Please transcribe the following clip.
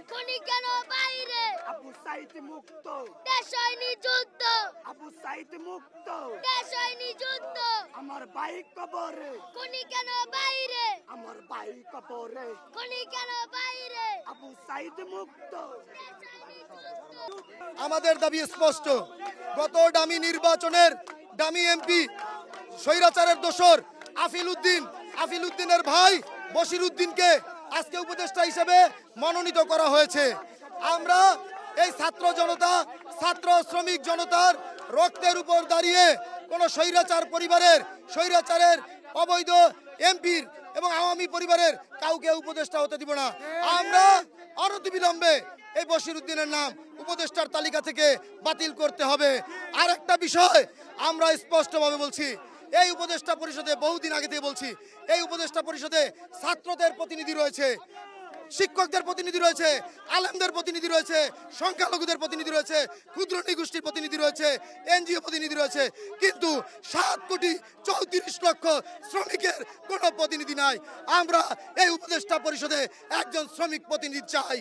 খনি কেন বাইরে? আবু সাইদ মুক্ত, দেশ হয়নি যুদ্ধ। আবু সাইদ মুক্ত, দেশ হয়নি যুদ্ধ। আমার ভাই কবরে, খনি কেন বাইরে? আমার ভাই কবরে, খনি কেন বাইরে? আবু সাইদ মুক্ত। দেশ হয়নি যুদ্ধ। আমাদের দাবি স্পষ্ট। গত ডামি নির্বাচনের ডামি এমপি স্বৈরাচারের দোসর আফিল উদ্দিনের ভাই বশির উদ্দিনকে আজকে উপদেষ্টা হিসেবে মনোনীত করা হয়েছে। আমরা এই ছাত্র জনতা, ছাত্র শ্রমিক জনতার রক্তের উপর দাঁড়িয়ে কোনো স্বৈরাচারের অবৈধ এমপির এবং আওয়ামী পরিবারের কাউকে উপদেষ্টা হতে দিব না। আমরা অনতিবিলম্বে এই বশির উদ্দিনের নাম উপদেষ্টার তালিকা থেকে বাতিল করতে হবে। আর একটা বিষয় আমরা স্পষ্টভাবে বলছি, এই উপদেষ্টা পরিষদে বহুদিন আগে থেকে বলছি, এই উপদেষ্টা পরিষদে ছাত্রদের প্রতিনিধি রয়েছে, শিক্ষকদের প্রতিনিধি রয়েছে, আলেমদের প্রতিনিধি রয়েছে, সংখ্যালঘুদের প্রতিনিধি রয়েছে, ক্ষুদ্র নৃগোষ্ঠীর প্রতিনিধি রয়েছে, এনজিও প্রতিনিধি রয়েছে, কিন্তু 7,34,00,000 শ্রমিকের কোনো প্রতিনিধি নাই। আমরা এই উপদেষ্টা পরিষদে একজন শ্রমিক প্রতিনিধি চাই।